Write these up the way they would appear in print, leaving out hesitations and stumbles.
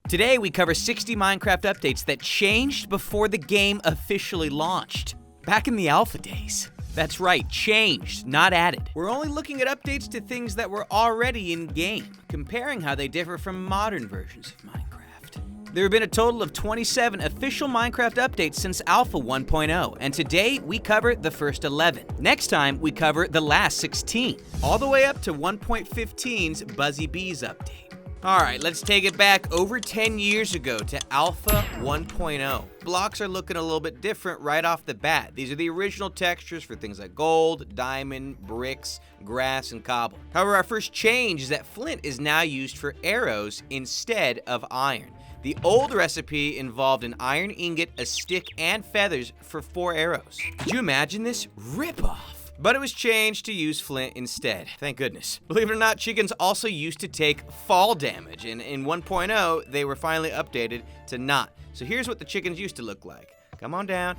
Today we cover 60 Minecraft updates that changed before the game officially launched. Back in the alpha days. That's right, changed, not added. We're only looking at updates to things that were already in game, comparing how they differ from modern versions of Minecraft. There have been a total of 27 official Minecraft updates since Alpha 1.0, and today we cover the first 11. Next time, we cover the last 16, all the way up to 1.15's Buzzy Bees update. All right, let's take it back over 10 years ago to Alpha 1.0. Blocks are looking a little bit different right off the bat. These are the original textures for things like gold, diamond, bricks, grass, and cobble. However, our first change is that flint is now used for arrows instead of iron. The old recipe involved an iron ingot, a stick, and feathers for 4 arrows. Could you imagine this? Rip-off. But it was changed to use flint instead. Thank goodness. Believe it or not, chickens also used to take fall damage, and in 1.0, they were finally updated to not. So here's what the chickens used to look like. Come on down.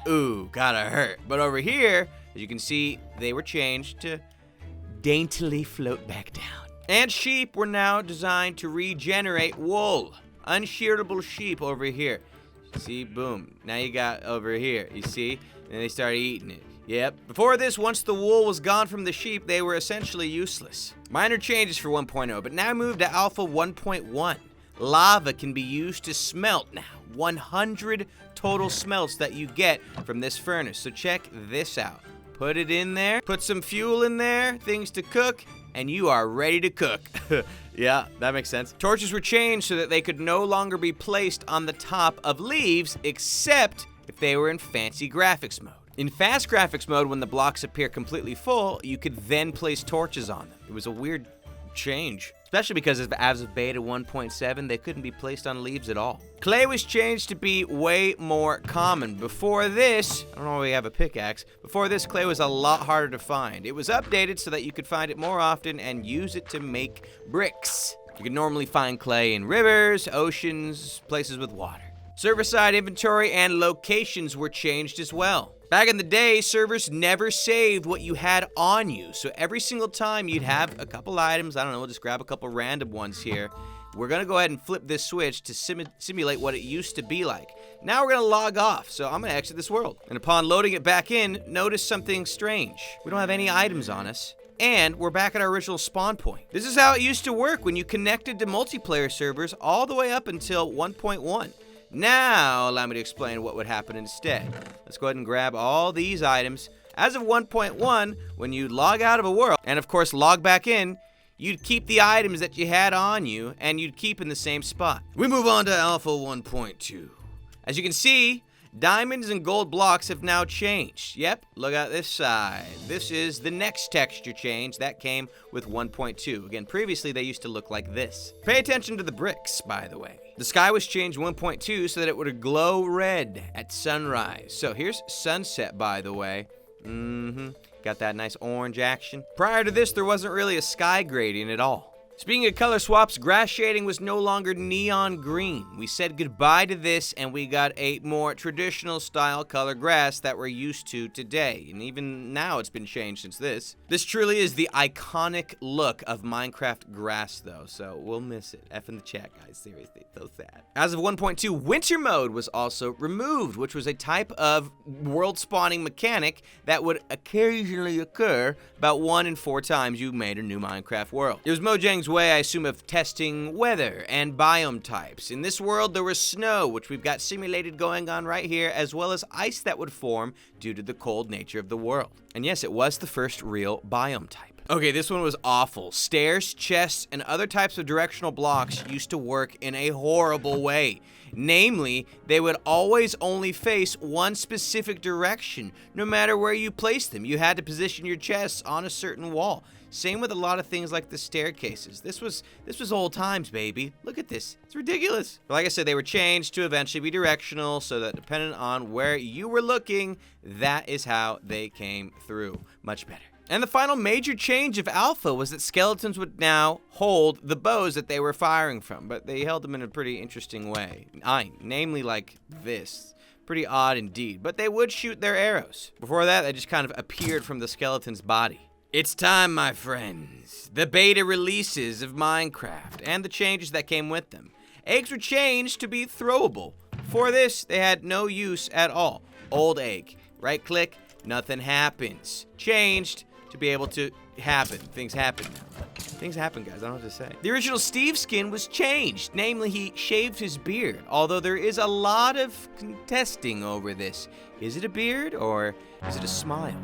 Ooh, gotta hurt. But over here, as you can see, they were changed to daintily float back down. And sheep were now designed to regenerate wool. Unshearable sheep over here. See, boom. Now you got over here, you see? And they started eating it. Yep. Before this, once the wool was gone from the sheep, they were essentially useless. Minor changes for 1.0, but now move to Alpha 1.1. Lava can be used to smelt now. 100 total smelts that you get from this furnace. So check this out. Put it in there, put some fuel in there, things to cook, and you are ready to cook. Yeah, that makes sense. Torches were changed so that they could no longer be placed on the top of leaves, except if they were in fancy graphics mode. In fast graphics mode, when the blocks appear completely full, you could then place torches on them. It was a weird change, especially because as of beta 1.7, they couldn't be placed on leaves at all. Clay was changed to be way more common. Before this, I don't know why we have a pickaxe. Before this, clay was a lot harder to find. It was updated so that you could find it more often and use it to make bricks. You can normally find clay in rivers, oceans, places with water. Server-side inventory and locations were changed as well. Back in the day, servers never saved what you had on you. So every single time you'd have a couple items, I don't know, we'll just grab a couple random ones here. We're gonna go ahead and flip this switch to simulate what it used to be like. Now we're gonna log off, so I'm gonna exit this world. And upon loading it back in, notice something strange. We don't have any items on us. And we're back at our original spawn point. This is how it used to work when you connected to multiplayer servers all the way up until 1.1. Now, allow me to explain what would happen instead. Let's go ahead and grab all these items. As of 1.1, when you log out of a world, and of course log back in, you'd keep the items that you had on you, and you'd keep in the same spot. We move on to Alpha 1.2. As you can see, diamonds and gold blocks have now changed. Yep, look at this side. This is the next texture change that came with 1.2. Again, previously they used to look like this. Pay attention to the bricks, by the way. The sky was changed 1.2 so that it would glow red at sunrise. So here's sunset, by the way. Got that nice orange action. Prior to this, there wasn't really a sky gradient at all. Speaking of color swaps, grass shading was no longer neon green. We said goodbye to this and we got a more traditional style color grass that we're used to today. And even now it's been changed since this. This truly is the iconic look of Minecraft grass though, so we'll miss it. F in the chat, guys, seriously, so sad. As of 1.2, winter mode was also removed, which was a type of world spawning mechanic that would occasionally occur about 1 in 4 times you made a new Minecraft world. It was Mojang's way, I assume, of testing weather and biome types. In this world, there was snow, which we've got simulated going on right here, as well as ice that would form due to the cold nature of the world. And yes, it was the first real biome type. Okay, this one was awful. Stairs, chests, and other types of directional blocks used to work in a horrible way. Namely, they would always only face one specific direction, no matter where you placed them. You had to position your chests on a certain wall. Same with a lot of things like the staircases. This was old times, baby. Look at this. It's ridiculous. But like I said, they were changed to eventually be directional so that depending on where you were looking, that is how they came through. Much better. And the final major change of Alpha was that skeletons would now hold the bows that they were firing from, but they held them in a pretty interesting way. Namely like this. Pretty odd indeed, but they would shoot their arrows. Before that, they just kind of appeared from the skeleton's body. It's time, my friends. The beta releases of Minecraft and the changes that came with them. Eggs were changed to be throwable. Before this, they had no use at all. Old egg. Right click, nothing happens. Changed to be able to happen. Things happen now. Things happen, guys. I don't know what to say. The original Steve skin was changed. Namely, he shaved his beard. Although there is a lot of contesting over this. Is it a beard or is it a smile?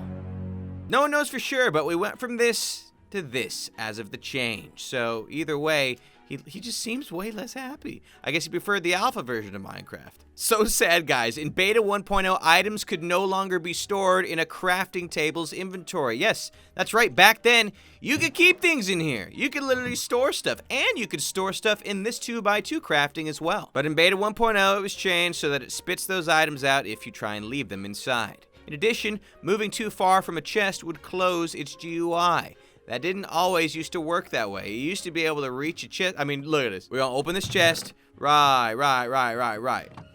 No one knows for sure, but we went from this to this as of the change. So either way, he just seems way less happy. I guess he preferred the alpha version of Minecraft. So sad, guys. In beta 1.0, items could no longer be stored in a crafting table's inventory. Yes, that's right. Back then, you could keep things in here. You could literally store stuff, and you could store stuff in this 2x2 crafting as well. But in beta 1.0, it was changed so that it spits those items out if you try and leave them inside. In addition, moving too far from a chest would close its GUI. That didn't always used to work that way. You used to be able to reach a chest. I mean, look at this. We're gonna open this chest. Right.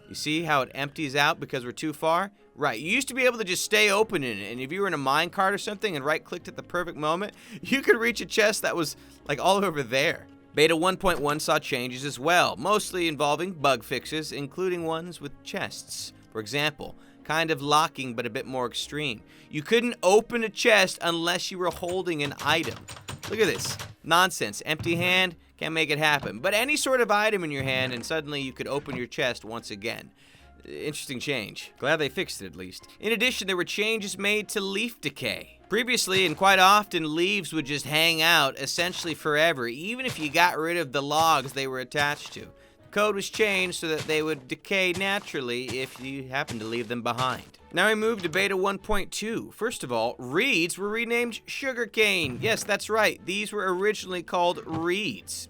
You see how it empties out because we're too far? Right. You used to be able to just stay open in it, and if you were in a minecart or something and right-clicked at the perfect moment, you could reach a chest that was like all over there. Beta 1.1 saw changes as well, mostly involving bug fixes, including ones with chests. For example, kind of locking but a bit more extreme. You couldn't open a chest unless you were holding an item. Look at this. Nonsense. Empty hand, can't make it happen. But any sort of item in your hand and suddenly you could open your chest once again. Interesting change. Glad they fixed it at least. In addition, there were changes made to leaf decay. Previously, and quite often, leaves would just hang out essentially forever, even if you got rid of the logs they were attached to. Code was changed so that they would decay naturally if you happened to leave them behind. Now we move to beta 1.2. First of all, reeds were renamed sugarcane. Yes, that's right. These were originally called reeds.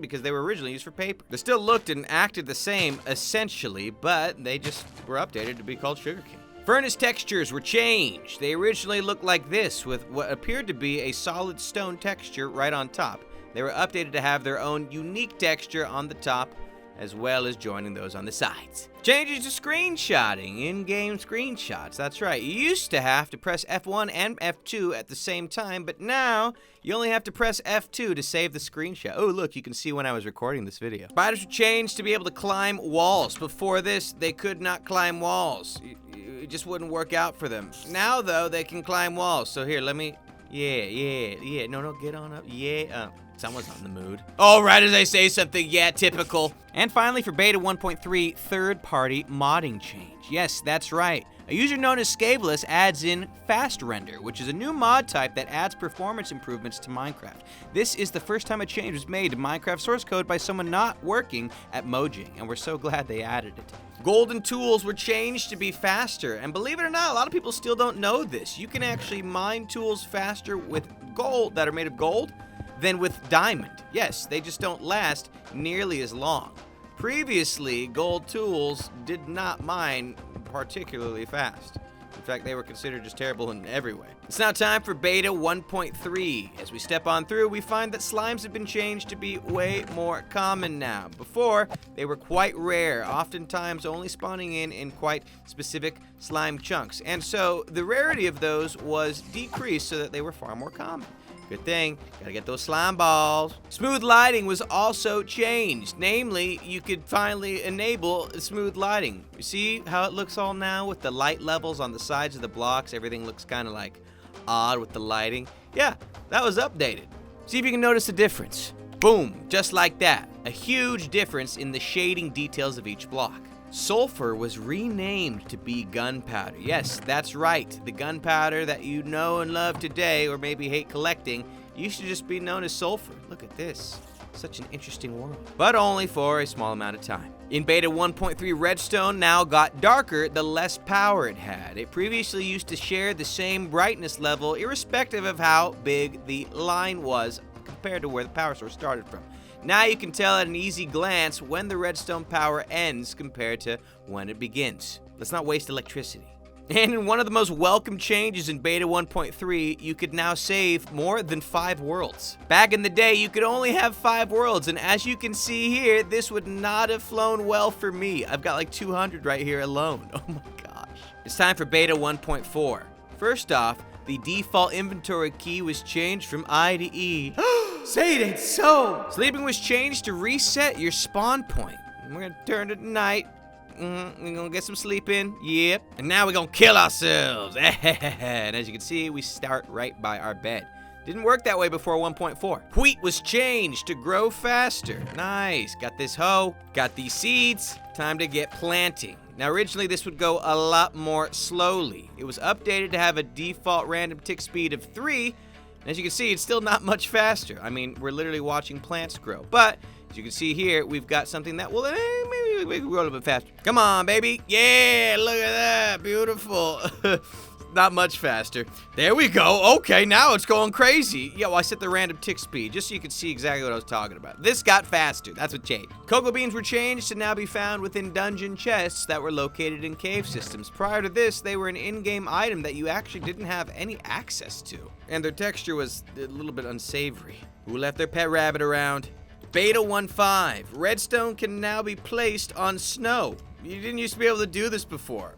Because they were originally used for paper. They still looked and acted the same, essentially, but they just were updated to be called sugarcane. Furnace textures were changed. They originally looked like this, with what appeared to be a solid stone texture right on top. They were updated to have their own unique texture on the top, as well as joining those on the sides. Changes to screenshotting, in-game screenshots. That's right. You used to have to press F1 and F2 at the same time, but now you only have to press F2 to save the screenshot. Oh, look, you can see when I was recording this video. Spiders were changed to be able to climb walls. Before this, they could not climb walls. It just wouldn't work out for them. Now, though, they can climb walls. So here, let me... Yeah. No, get on up. Yeah, someone's not in the mood. Oh, right as I say something, yeah, typical. And finally, for beta 1.3, third-party modding change. Yes, that's right. A user known as Scaveless adds in Fast Render, which is a new mod type that adds performance improvements to Minecraft. This is the first time a change was made to Minecraft source code by someone not working at Mojang, and we're so glad they added it. Golden tools were changed to be faster, and believe it or not, a lot of people still don't know this. You can actually mine tools faster with gold that are made of gold than with diamond. Yes, they just don't last nearly as long. Previously, gold tools did not mine particularly fast. In fact, they were considered just terrible in every way. It's now time for beta 1.3. As we step on through, we find that slimes have been changed to be way more common now. Before, they were quite rare, oftentimes only spawning in quite specific slime chunks. And so, the rarity of those was decreased so that they were far more common. Good thing, gotta get those slime balls. Smooth lighting was also changed. Namely, you could finally enable smooth lighting. You see how it looks all now with the light levels on the sides of the blocks? Everything looks kind of like odd with the lighting. Yeah, that was updated. See if you can notice the difference. Boom, just like that. A huge difference in the shading details of each block. Sulfur was renamed to be gunpowder. Yes, that's right. The gunpowder that you know and love today, or maybe hate collecting, used to just be known as sulfur. Look at this. Such an interesting world. But only for a small amount of time. In beta 1.3, redstone now got darker the less power it had. It previously used to share the same brightness level irrespective of how big the line was compared to where the power source started from. Now you can tell at an easy glance when the redstone power ends compared to when it begins. Let's not waste electricity. And in one of the most welcome changes in beta 1.3, you could now save more than 5 worlds. Back in the day, you could only have 5 worlds, and as you can see here, this would not have flown well for me. I've got like 200 right here alone. Oh my gosh. It's time for beta 1.4. First off, The default inventory key was changed from I to E. Say it ain't so! Sleeping was changed to reset your spawn point. We're gonna turn it to night. We're gonna get some sleep in. Yep. And now we're gonna kill ourselves. And as you can see, we start right by our bed. Didn't work that way before 1.4. Wheat was changed to grow faster. Nice. Got this hoe. Got these seeds. Time to get planting. Now, originally, this would go a lot more slowly. It was updated to have a default random tick speed of 3. And as you can see, it's still not much faster. I mean, we're literally watching plants grow. But as you can see here, we've got something that will maybe we can grow a little bit faster. Come on, baby. Yeah, look at that. Beautiful. Not much faster. There we go. Okay, now it's going crazy. Yeah, well, I set the random tick speed just so you could see exactly what I was talking about. This got faster. That's what changed. Cocoa beans were changed to now be found within dungeon chests that were located in cave systems. Prior to this, they were an in-game item that you actually didn't have any access to. And their texture was a little bit unsavory. Who left their pet rabbit around? Beta 1.5. Redstone can now be placed on snow. You didn't used to be able to do this before.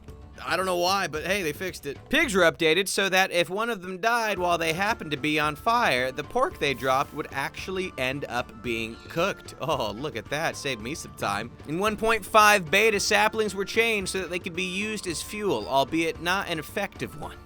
I don't know why, but hey, they fixed it. Pigs were updated so that if one of them died while they happened to be on fire, the pork they dropped would actually end up being cooked. Oh, look at that. Saved me some time. In 1.5 beta, saplings were changed so that they could be used as fuel, albeit not an effective one.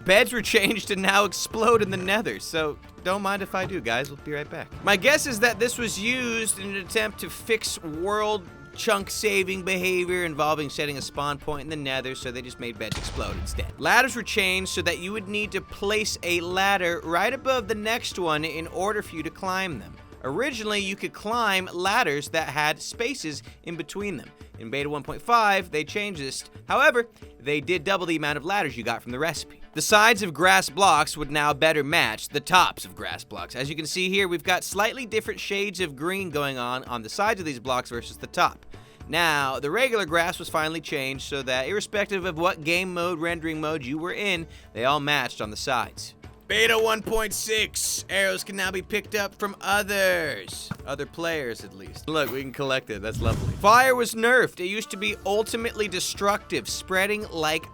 Beds were changed to now explode in the nether, so don't mind if I do, guys. We'll be right back. My guess is that this was used in an attempt to fix world chunk saving behavior involving setting a spawn point in the nether, so they just made beds explode instead. Ladders were changed so that you would need to place a ladder right above the next one in order for you to climb them. Originally, you could climb ladders that had spaces in between them. In beta 1.5, they changed this. However, they did double the amount of ladders you got from the recipe. The sides of grass blocks would now better match the tops of grass blocks. As you can see here, we've got slightly different shades of green going on the sides of these blocks versus the top. Now, the regular grass was finally changed so that irrespective of what game mode, rendering mode you were in, they all matched on the sides. Beta 1.6. Arrows can now be picked up from others. Other players, at least. Look, we can collect it. That's lovely. Fire was nerfed. It used to be ultimately destructive, spreading like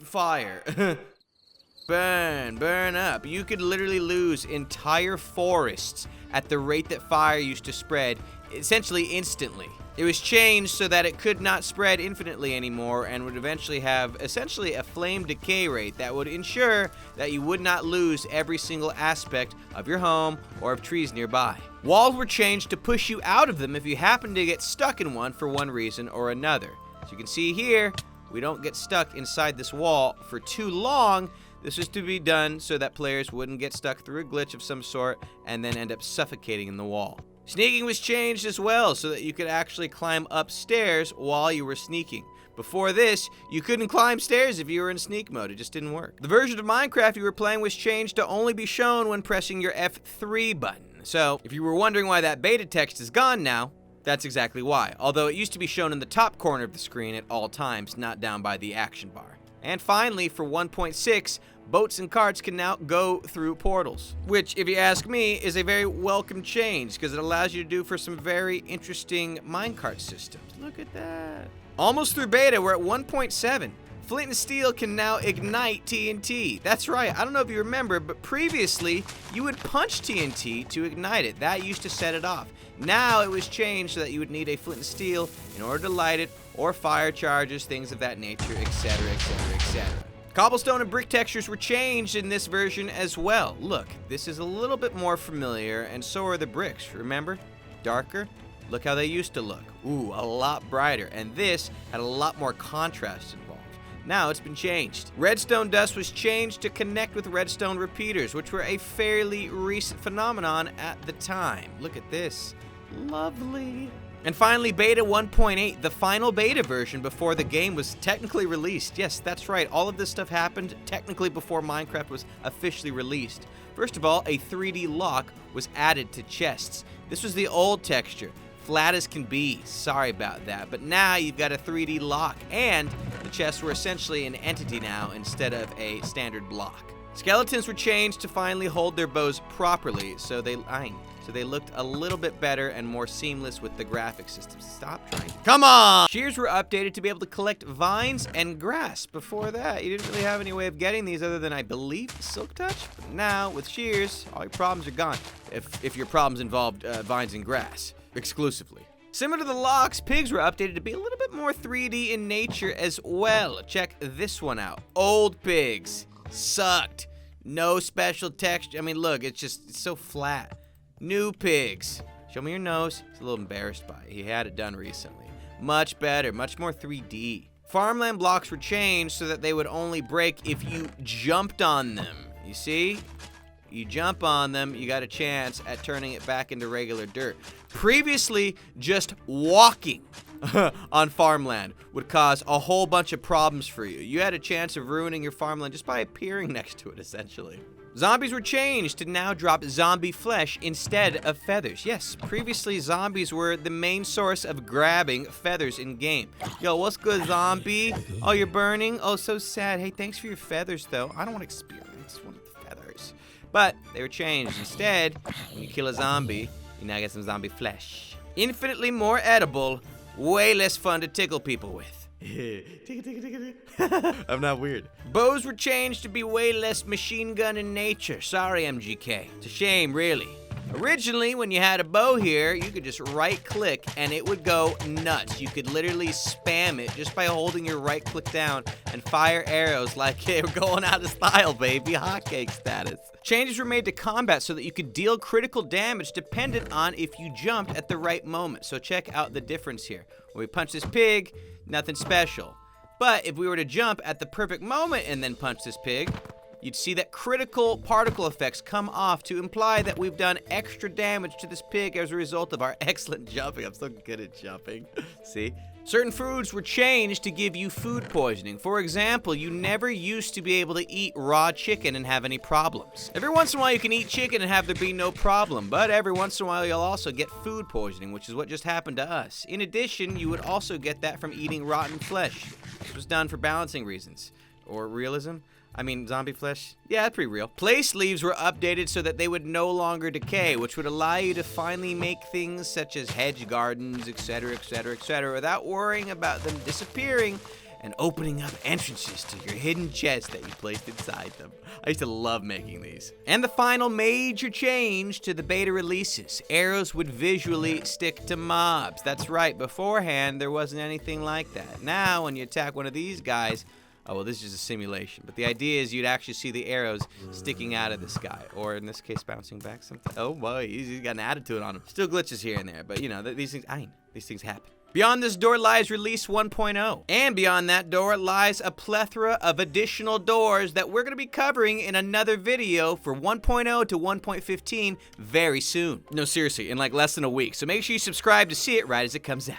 fire. Burn up. You could literally lose entire forests at the rate that fire used to spread, essentially instantly. It was changed so that it could not spread infinitely anymore and would eventually have essentially a flame decay rate that would ensure that you would not lose every single aspect of your home or of trees nearby. Walls were changed to push you out of them if you happen to get stuck in one for one reason or another. As you can see here, we don't get stuck inside this wall for too long. This is to be done so that players wouldn't get stuck through a glitch of some sort and then end up suffocating in the wall. Sneaking was changed as well so that you could actually climb upstairs while you were sneaking. Before this, you couldn't climb stairs if you were in sneak mode. It just didn't work. The version of Minecraft you were playing was changed to only be shown when pressing your F3 button. So, if you were wondering why that beta text is gone now, that's exactly why. Although it used to be shown in the top corner of the screen at all times, not down by the action bar. And finally, for 1.6, boats and carts can now go through portals, which, if you ask me, is a very welcome change because it allows you to do for some very interesting minecart systems. Look at that. Almost through beta, we're at 1.7. Flint and steel can now ignite TNT. That's right. I don't know if you remember, but previously, you would punch TNT to ignite it. That used to set it off. Now it was changed so that you would need a flint and steel in order to light it, or fire charges, things of that nature, etc., etc., etc. Cobblestone and brick textures were changed in this version as well. Look, this is a little bit more familiar, and so are the bricks, remember? Darker. Look how they used to look. Ooh, a lot brighter, and this had a lot more contrast involved. Now it's been changed. Redstone dust was changed to connect with redstone repeaters, which were a fairly recent phenomenon at the time. Look at this. Lovely. And finally, beta 1.8, the final beta version before the game was technically released. Yes, that's right. All of this stuff happened technically before Minecraft was officially released. First of all, a 3D lock was added to chests. This was the old texture, flat as can be. Sorry about that. But now you've got a 3D lock, and the chests were essentially an entity now instead of a standard block. Skeletons were changed to finally hold their bows properly, so they... so they looked a little bit better and more seamless with the graphic system. Stop trying. Come on! Shears were updated to be able to collect vines and grass. Before that, you didn't really have any way of getting these other than, I believe, Silk Touch. But now, with Shears, all your problems are gone. If your problems involved vines and grass, exclusively. Similar to the locks, pigs were updated to be a little bit more 3D in nature as well. Check this one out. Old pigs. Sucked. No special texture. I mean, look, it's so flat. New pigs. Show me your nose. He's a little embarrassed by it. He had it done recently. Much better, much more 3D. Farmland blocks were changed so that they would only break if you jumped on them. You see? You jump on them, you got a chance at turning it back into regular dirt. Previously, just walking on farmland would cause a whole bunch of problems for you. You had a chance of ruining your farmland just by appearing next to it, essentially. Zombies were changed to now drop zombie flesh instead of feathers. Yes, previously zombies were the main source of grabbing feathers in game. Yo, what's good, zombie? Oh, you're burning? Oh, so sad. Hey, thanks for your feathers, though. I don't want to experience one of the feathers. But they were changed. Instead, when you kill a zombie, you now get some zombie flesh. Infinitely more edible, way less fun to tickle people with. I'm not weird. Bows were changed to be way less machine gun in nature. Sorry, MGK. It's a shame, really. Originally, when you had a bow here, you could just right-click and it would go nuts. You could literally spam it just by holding your right-click down and fire arrows like they were going out of style, baby. Hotcake status. Changes were made to combat so that you could deal critical damage dependent on if you jumped at the right moment. So check out the difference here. When we punch this pig, nothing special. But if we were to jump at the perfect moment and then punch this pig, you'd see that critical particle effects come off to imply that we've done extra damage to this pig as a result of our excellent jumping. I'm so good at jumping. See? Certain foods were changed to give you food poisoning. For example, you never used to be able to eat raw chicken and have any problems. Every once in a while you can eat chicken and have there be no problem, but every once in a while you'll also get food poisoning, which is what just happened to us. In addition, you would also get that from eating rotten flesh. This was done for balancing reasons. Or realism? I mean, zombie flesh? Yeah, that's pretty real. Place leaves were updated so that they would no longer decay, which would allow you to finally make things such as hedge gardens, etc., etc., etc., without worrying about them disappearing and opening up entrances to your hidden chests that you placed inside them. I used to love making these. And the final major change to the beta releases. Arrows would visually stick to mobs. That's right, beforehand there wasn't anything like that. Now, when you attack one of these guys, oh, well, this is just a simulation. But the idea is you'd actually see the arrows sticking out of the sky. Or in this case, bouncing back sometimes. Oh, boy, he's got an attitude on him. Still glitches here and there. But, you know, these things happen. Beyond this door lies Release 1.0. And beyond that door lies a plethora of additional doors that we're going to be covering in another video for 1.0 to 1.15 very soon. No, seriously, in like less than a week. So make sure you subscribe to see it right as it comes out.